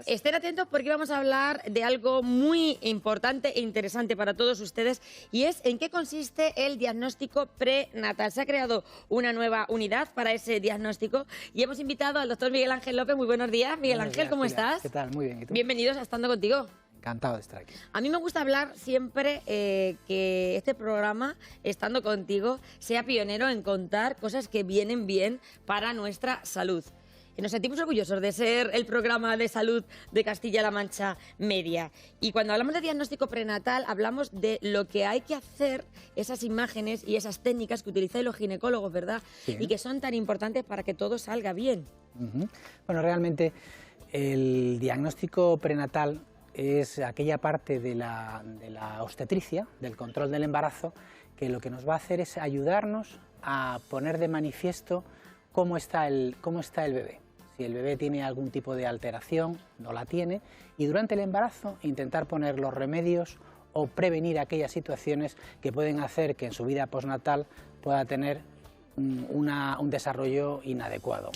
Estén atentos porque vamos a hablar de algo muy importante e interesante para todos ustedes y es en qué consiste el diagnóstico prenatal. Se ha creado una nueva unidad para ese diagnóstico y hemos invitado al doctor Miguel Ángel López. Muy buenos días, Miguel Ángel, ¿cómo estás? ¿Qué tal? Muy bien. ¿Y tú? Bienvenidos a Estando Contigo. Encantado de estar aquí. A mí me gusta hablar siempre que este programa, Estando Contigo, sea pionero en contar cosas que vienen bien para nuestra salud. Nos sentimos orgullosos de ser el programa de salud de Castilla-La Mancha Media. Y cuando hablamos de diagnóstico prenatal, hablamos de lo que hay que hacer, esas imágenes y esas técnicas que utilizáis los ginecólogos, ¿verdad? Sí. Y que son tan importantes para que todo salga bien. Bueno, realmente el diagnóstico prenatal es aquella parte de la obstetricia, del control del embarazo, que lo que nos va a hacer es ayudarnos a poner de manifiesto cómo está el bebé. Si el bebé tiene algún tipo de alteración, no la tiene, y durante el embarazo intentar poner los remedios o prevenir aquellas situaciones que pueden hacer que en su vida postnatal pueda tener un desarrollo inadecuado.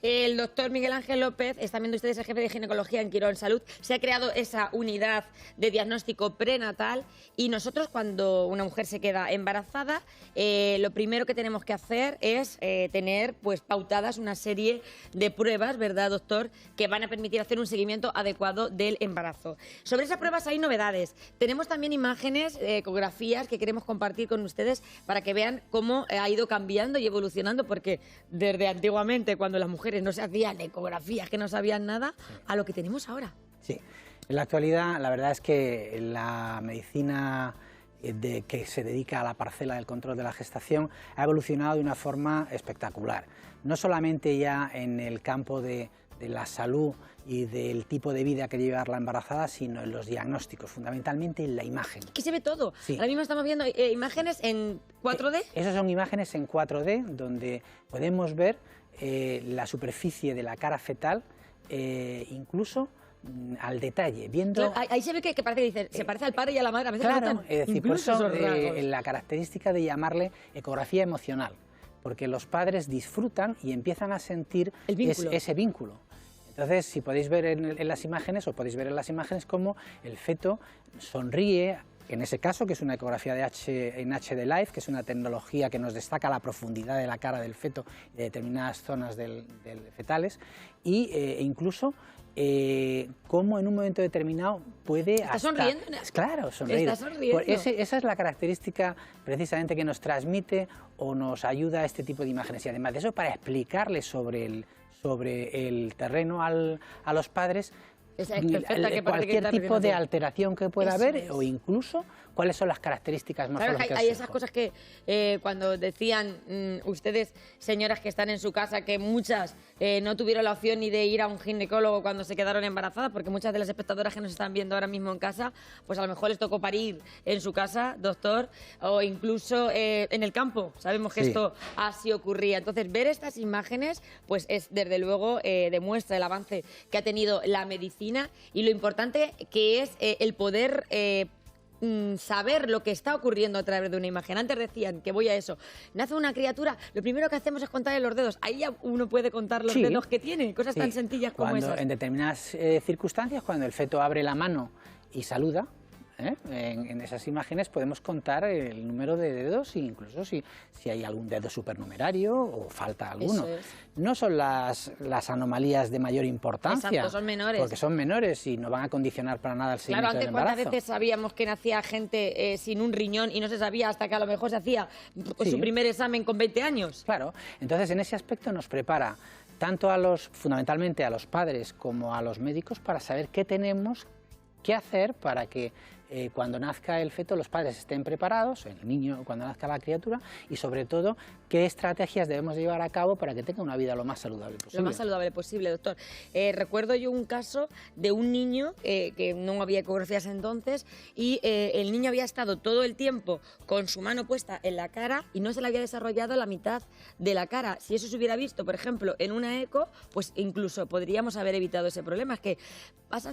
El doctor Miguel Ángel López, están viendo ustedes el jefe de ginecología en Quirón Salud, se ha creado esa unidad de diagnóstico prenatal y nosotros cuando una mujer se queda embarazada, lo primero que tenemos que hacer es tener pues pautadas una serie de pruebas, ¿verdad, doctor?, que van a permitir hacer un seguimiento adecuado del embarazo. Sobre esas pruebas hay novedades. Tenemos también imágenes, ecografías que queremos compartir con ustedes para que vean cómo ha ido cambiando y evolucionando, porque desde antiguamente, cuando las mujeres no se hacían ecografías, que no sabían nada, a lo que tenemos ahora. Sí, en la actualidad la verdad es que la medicina que se dedica a la parcela del control de la gestación ha evolucionado de una forma espectacular. No solamente ya en el campo de la salud y del tipo de vida que lleva la embarazada, sino en los diagnósticos, fundamentalmente en la imagen. Aquí se ve todo. Sí. Ahora mismo estamos viendo imágenes en 4D. Esas son imágenes en 4D, donde podemos ver la superficie de la cara fetal, incluso al detalle, viendo... Claro, ahí se ve que parece que dice, se parece al padre y a la madre. A veces claro, es decir, por eso esos rasgos. La característica de llamarle ecografía emocional, porque los padres disfrutan y empiezan a sentir ese vínculo. Entonces, si podéis ver en las imágenes, o podéis ver en las imágenes cómo el feto sonríe, en ese caso, que es una ecografía en HD Live, que es una tecnología que nos destaca la profundidad de la cara del feto y de determinadas zonas fetales, e incluso cómo en un momento determinado puede... ¿Está sonriendo? Claro, sonreír. Está sonriendo. Esa es la característica precisamente que nos transmite o nos ayuda a este tipo de imágenes. Y además de eso, para explicarle sobre el terreno a los padres cualquier tipo de alteración que pueda haber o incluso cuáles son las características morfológicas. Claro, hay esas cosas que cuando decían ustedes, señoras que están en su casa, que muchas no tuvieron la opción ni de ir a un ginecólogo cuando se quedaron embarazadas, porque muchas de las espectadoras que nos están viendo ahora mismo en casa, pues a lo mejor les tocó parir en su casa, doctor, o incluso en el campo. Sabemos que esto así ocurría. Entonces, ver estas imágenes, pues es desde luego demuestra el avance que ha tenido la medicina y lo importante que es el poder saber lo que está ocurriendo a través de una imagen. Antes decían que voy a eso, nace una criatura, lo primero que hacemos es contarle los dedos. Ahí ya uno puede contar los dedos que tiene, cosas tan sencillas como esas. En determinadas circunstancias, cuando el feto abre la mano y saluda, en esas imágenes podemos contar el número de dedos e incluso si hay algún dedo supernumerario o falta alguno. No son las anomalías de mayor importancia. Exacto, son menores. Porque son menores y no van a condicionar para nada el seguimiento del embarazo. ¿Cuántas veces sabíamos que nacía gente sin un riñón y no se sabía hasta que a lo mejor se hacía su primer examen con 20 años? Claro, entonces en ese aspecto nos prepara tanto fundamentalmente a los padres como a los médicos para saber qué tenemos que hacer para que cuando nazca el feto los padres estén preparados, el niño cuando nazca la criatura, y sobre todo qué estrategias debemos llevar a cabo para que tenga una vida lo más saludable posible. Lo más saludable posible, doctor. Recuerdo yo un caso de un niño que no había ecografías entonces y el niño había estado todo el tiempo con su mano puesta en la cara y no se le había desarrollado la mitad de la cara. Si eso se hubiera visto, por ejemplo, en una eco, pues incluso podríamos haber evitado ese problema. Es que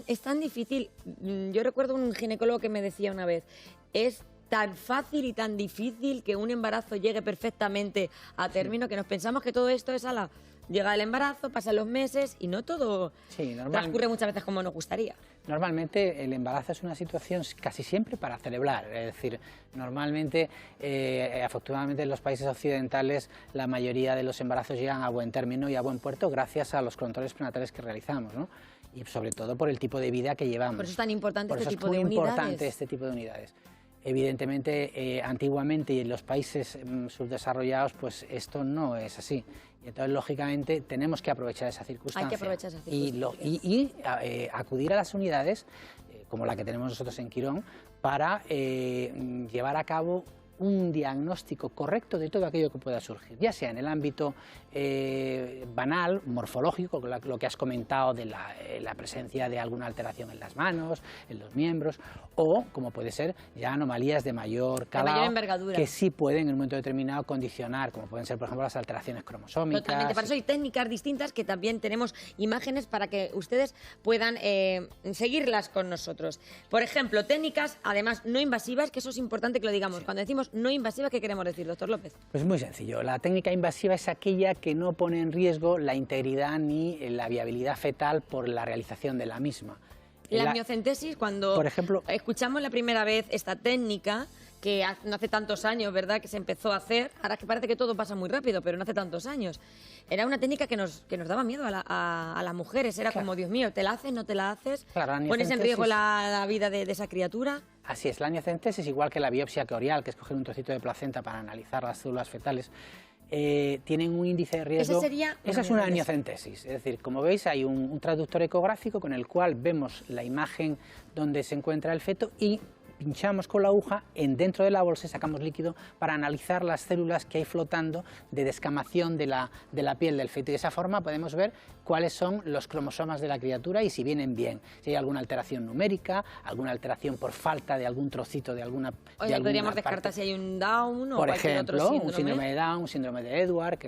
es tan difícil. Yo recuerdo un ginecólogo que me decía una vez, es tan fácil y tan difícil que un embarazo llegue perfectamente a término que nos pensamos que todo esto es llega el embarazo, pasan los meses y no todo transcurre muchas veces como nos gustaría. Normalmente el embarazo es una situación casi siempre para celebrar, es decir, normalmente, afortunadamente en los países occidentales la mayoría de los embarazos llegan a buen término y a buen puerto gracias a los controles prenatales que realizamos, ¿no? Y sobre todo por el tipo de vida que llevamos. Por eso es tan importante este tipo de unidades. Por eso es muy importante este tipo de unidades. Evidentemente, antiguamente y en los países subdesarrollados, pues esto no es así. Y entonces, lógicamente, tenemos que aprovechar esa circunstancia. Hay que aprovechar esa circunstancia. Y acudir a las unidades, como la que tenemos nosotros en Quirón, para llevar a cabo un diagnóstico correcto de todo aquello que pueda surgir, ya sea en el ámbito banal, morfológico, lo que has comentado de la presencia de alguna alteración en las manos, en los miembros, o como puede ser ya anomalías de mayor calado, mayor envergadura, que sí pueden en un momento determinado condicionar, como pueden ser por ejemplo las alteraciones cromosómicas. Totalmente, para eso hay técnicas distintas que también tenemos imágenes para que ustedes puedan seguirlas con nosotros. Por ejemplo, técnicas además no invasivas, que eso es importante que lo digamos. Sí. Cuando decimos no invasiva, ¿qué queremos decir, doctor López? Pues muy sencillo. La técnica invasiva es aquella que no pone en riesgo la integridad ni la viabilidad fetal por la realización de la misma. La amniocentesis, cuando por ejemplo, escuchamos la primera vez esta técnica, que no hace tantos años, ¿verdad?, que se empezó a hacer, ahora es que parece que todo pasa muy rápido, pero no hace tantos años. Era una técnica que nos daba miedo a las mujeres, era como, Dios mío, ¿te la haces, no te la haces? Claro, ¿Pones en riesgo la vida de esa criatura? Así es, la amniocentesis, igual que la biopsia corial, que es coger un trocito de placenta para analizar las células fetales, tienen un índice de riesgo. Esa es una amniocentesis, es decir, como veis hay un traductor ecográfico con el cual vemos la imagen donde se encuentra el feto y pinchamos con la aguja dentro de la bolsa y sacamos líquido para analizar las células que hay flotando de descamación de la piel del feto. Y de esa forma podemos ver cuáles son los cromosomas de la criatura y si vienen bien, si hay alguna alteración numérica, alguna alteración por falta de algún trocito de alguna podríamos descartar si hay un Down o por cualquier ejemplo, otro síndrome. Un síndrome de Down, un síndrome de Edward.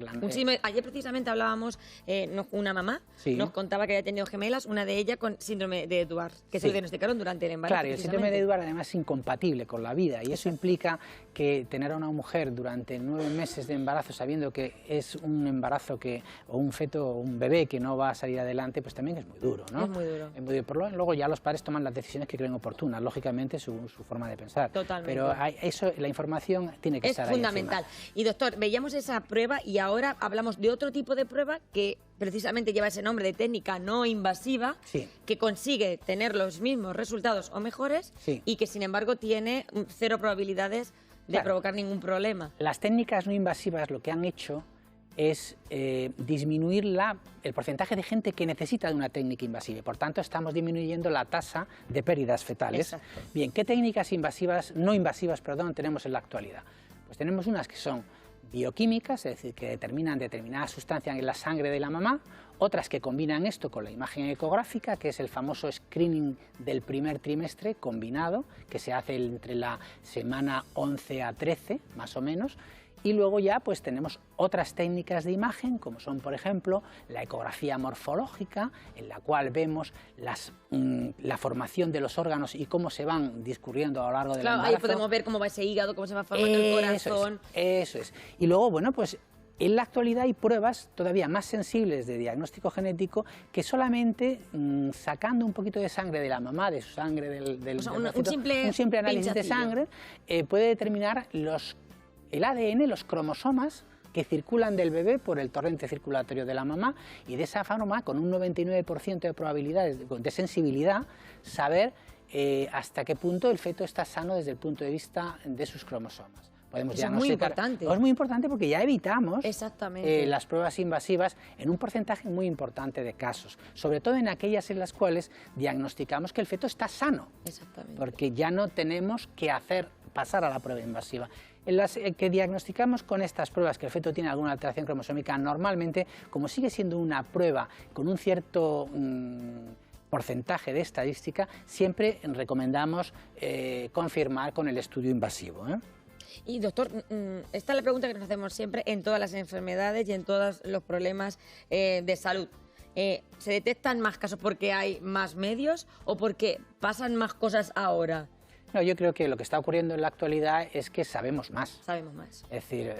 Ayer precisamente hablábamos, una mamá nos contaba que había tenido gemelas, una de ellas con síndrome de Edward, que se lo diagnosticaron durante el embarazo. Claro, y el síndrome de Edward además es incompatible con la vida y eso implica que tener a una mujer durante 9 meses de embarazo sabiendo que es un embarazo o un feto o un bebé que no va a salir adelante, pues también es muy duro, ¿no? Es muy duro. Es muy duro. Luego ya los padres toman las decisiones que creen oportunas, lógicamente según su forma de pensar. Totalmente. Pero la información tiene que estar ahí. Es fundamental. Y doctor, veíamos esa prueba y ahora hablamos de otro tipo de prueba que precisamente lleva ese nombre de técnica no invasiva, que consigue tener los mismos resultados o mejores y que sin embargo tiene 0 probabilidades de provocar ningún problema. Las técnicas no invasivas lo que han hecho es disminuir el porcentaje de gente que necesita de una técnica invasiva y por tanto estamos disminuyendo la tasa de pérdidas fetales. Exacto. Bien, ¿qué técnicas no invasivas tenemos en la actualidad? Pues tenemos unas que son bioquímicas, es decir, que determinan determinadas sustancias en la sangre de la mamá, otras que combinan esto con la imagen ecográfica, que es el famoso screening del primer trimestre combinado, que se hace entre la semana 11 a 13, más o menos, y luego ya pues tenemos otras técnicas de imagen, como son por ejemplo la ecografía morfológica, en la cual vemos la formación de los órganos y cómo se van discurriendo a lo largo del embarazo. Ahí podemos ver cómo va ese hígado, cómo se va formando el corazón. Eso es. Y luego, bueno, pues en la actualidad hay pruebas todavía más sensibles de diagnóstico genético que solamente sacando un poquito de sangre de la mamá, de su sangre, un simple análisis de sangre, puede determinar el ADN, los cromosomas que circulan del bebé por el torrente circulatorio de la mamá y de esa forma, con un 99% de probabilidades de sensibilidad, saber hasta qué punto el feto está sano desde el punto de vista de sus cromosomas. Eso es muy importante. Es muy importante porque ya evitamos las pruebas invasivas en un porcentaje muy importante de casos, sobre todo en aquellas en las cuales diagnosticamos que el feto está sano, porque ya no tenemos que pasar a la prueba invasiva. En las que diagnosticamos con estas pruebas que el feto tiene alguna alteración cromosómica, normalmente, como sigue siendo una prueba con un cierto porcentaje de estadística, siempre recomendamos confirmar con el estudio invasivo. Y doctor, esta es la pregunta que nos hacemos siempre en todas las enfermedades y en todos los problemas de salud. ¿Se detectan más casos porque hay más medios o porque pasan más cosas ahora? No, yo creo que lo que está ocurriendo en la actualidad es que sabemos más. Sabemos más. Es decir,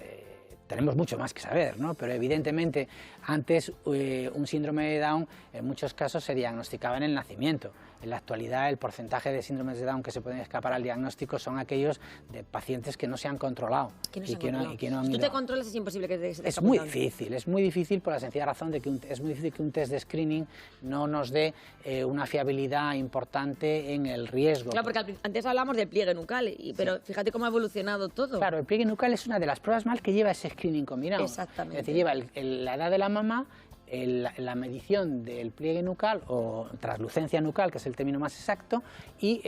tenemos mucho más que saber, ¿no? Pero evidentemente antes un síndrome de Down en muchos casos se diagnosticaba en el nacimiento. En la actualidad el porcentaje de síndromes de Down que se pueden escapar al diagnóstico son aquellos de pacientes que no se han controlado. Si tú te controlas es imposible que se te Es muy difícil por la sencilla razón de que es muy difícil que un test de screening no nos dé una fiabilidad importante en el riesgo. Claro, porque antes hablamos del pliegue nucal, pero fíjate cómo ha evolucionado todo. Claro, el pliegue nucal es una de las pruebas más que lleva ese screening combinado. Exactamente. Es decir, lleva la edad de la mamá, la medición del pliegue nucal o translucencia nucal, que es el término más exacto, y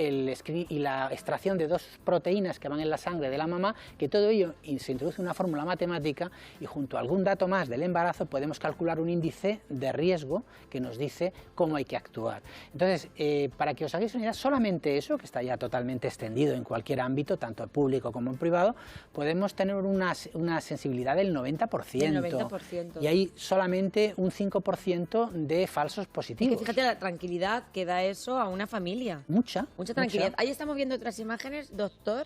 la extracción de 2 proteínas que van en la sangre de la mamá, que todo ello se introduce en una fórmula matemática y junto a algún dato más del embarazo podemos calcular un índice de riesgo que nos dice cómo hay que actuar. Entonces, para que os hagáis una idea, solamente eso, que está ya totalmente extendido en cualquier ámbito, tanto público como en privado, podemos tener una sensibilidad del 90%. Del 90%. Y hay solamente un 5% de falsos positivos. Es que fíjate la tranquilidad que da eso a una familia. Mucha tranquilidad. Ahí estamos viendo otras imágenes, doctor.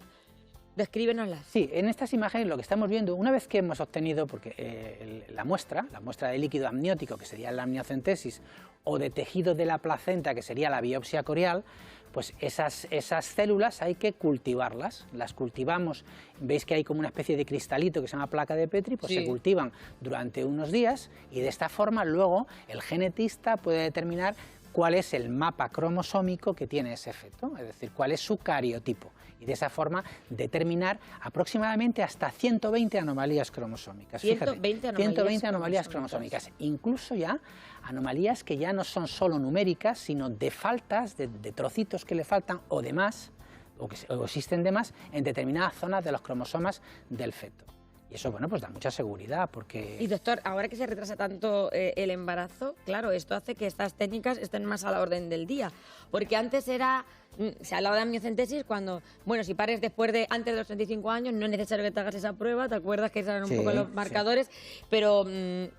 Descríbenoslas. Sí, en estas imágenes lo que estamos viendo, una vez que hemos obtenido, porque la muestra de líquido amniótico, que sería la amniocentesis, o de tejido de la placenta, que sería la biopsia corial, pues esas células hay que cultivarlas, las cultivamos, veis que hay como una especie de cristalito que se llama placa de Petri, pues se cultivan durante unos días y de esta forma luego el genetista puede determinar cuál es el mapa cromosómico que tiene ese feto, es decir, cuál es su cariotipo, y de esa forma determinar aproximadamente hasta 120 anomalías cromosómicas. 120 anomalías cromosómicas, incluso ya anomalías que ya no son solo numéricas, sino de faltas, de trocitos que le faltan o de más, o existen de más en determinadas zonas de los cromosomas del feto. Y eso, bueno, pues da mucha seguridad porque... Y doctor, ahora que se retrasa tanto el embarazo, claro, esto hace que estas técnicas estén más a la orden del día. Porque antes se hablaba de amniocentesis cuando, bueno, si pares antes de los 35 años, no es necesario que te hagas esa prueba, ¿te acuerdas que eran un poco los marcadores? Pero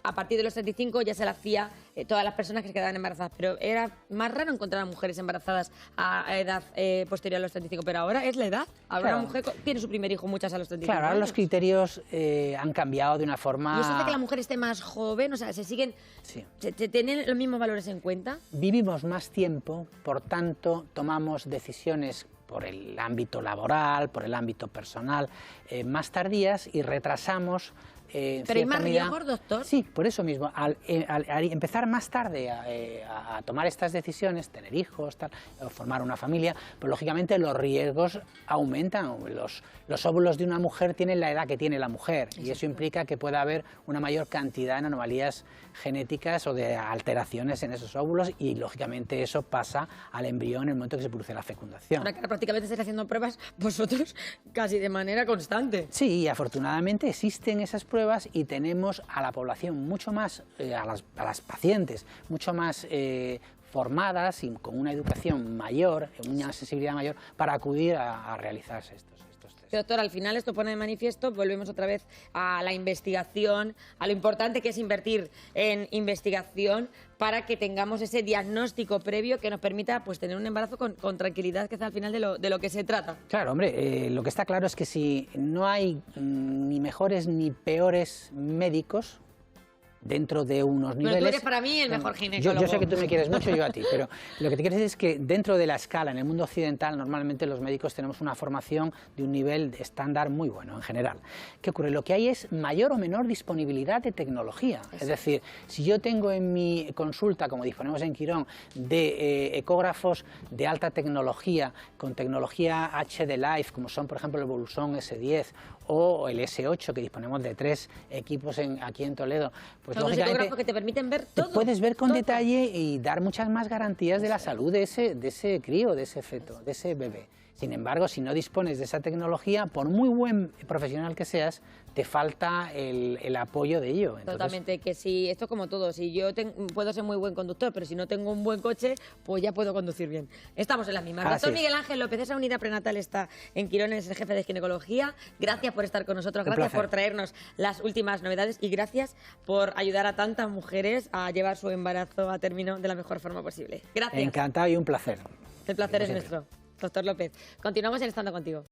a partir de los 35 ya se la hacía todas las personas que se quedaban embarazadas. Pero era más raro encontrar a mujeres embarazadas a edad posterior a los 35, pero ahora es la edad. Ahora una mujer tiene su primer hijo, muchas a los 35 Claro, ahora los criterios han cambiado de una forma... ¿Y eso hace que la mujer esté más joven? O sea, ¿se tienen los mismos valores en cuenta? Vivimos más tiempo, por tanto, tomamos decisiones por el ámbito laboral, por el ámbito personal, más tardías y retrasamos... ¿Pero hay más riesgos, doctor? Sí, por eso mismo. Al empezar más tarde a tomar estas decisiones, tener hijos, o formar una familia, pues lógicamente los riesgos aumentan. Los óvulos de una mujer tienen la edad que tiene la mujer y eso implica que pueda haber una mayor cantidad de anomalías genéticas o de alteraciones en esos óvulos y lógicamente eso pasa al embrión en el momento que se produce la fecundación. Ahora que prácticamente estáis haciendo pruebas vosotros casi de manera constante. Sí, y afortunadamente existen esas pruebas y tenemos a la población mucho más, a las pacientes, mucho más formadas y con una educación mayor, una sensibilidad mayor para acudir a realizarse estos test. Doctor, al final esto pone de manifiesto, volvemos otra vez a la investigación, a lo importante que es invertir en investigación para que tengamos ese diagnóstico previo que nos permita pues tener un embarazo con tranquilidad, que es al final de lo que se trata. Claro, hombre, lo que está claro es que si no hay ni mejores ni peores médicos dentro de unos niveles... Pero tú eres para mí el mejor ginecólogo. Yo sé que tú me quieres mucho, yo a ti, pero lo que te quiero decir es que dentro de la escala, en el mundo occidental, normalmente los médicos tenemos una formación de un nivel estándar muy bueno, en general. ¿Qué ocurre? Lo que hay es mayor o menor disponibilidad de tecnología. Eso. Es decir, si yo tengo en mi consulta, como disponemos en Quirón, de ecógrafos de alta tecnología, con tecnología HD Life, como son, por ejemplo, el Bolson S10 o el S8, que disponemos de 3 equipos aquí en Toledo, pues son los ecógrafos que te permiten ver todo. Puedes ver con detalle y dar muchas más garantías de la salud de ese crío, de ese feto, de ese bebé. Sin embargo, si no dispones de esa tecnología, por muy buen profesional que seas, te falta el apoyo de ello. Entonces... Totalmente, que si esto es como todo, si yo puedo ser muy buen conductor, pero si no tengo un buen coche, pues ya puedo conducir bien. Estamos en las mismas. Doctor Miguel Ángel López, esa unidad prenatal está en Quirón, es el jefe de ginecología. Gracias por estar con nosotros, gracias por traernos las últimas novedades y gracias por ayudar a tantas mujeres a llevar su embarazo a término de la mejor forma posible. Gracias. Encantado y un placer. El placer es nuestro. Doctor López, continuamos en Estando Contigo.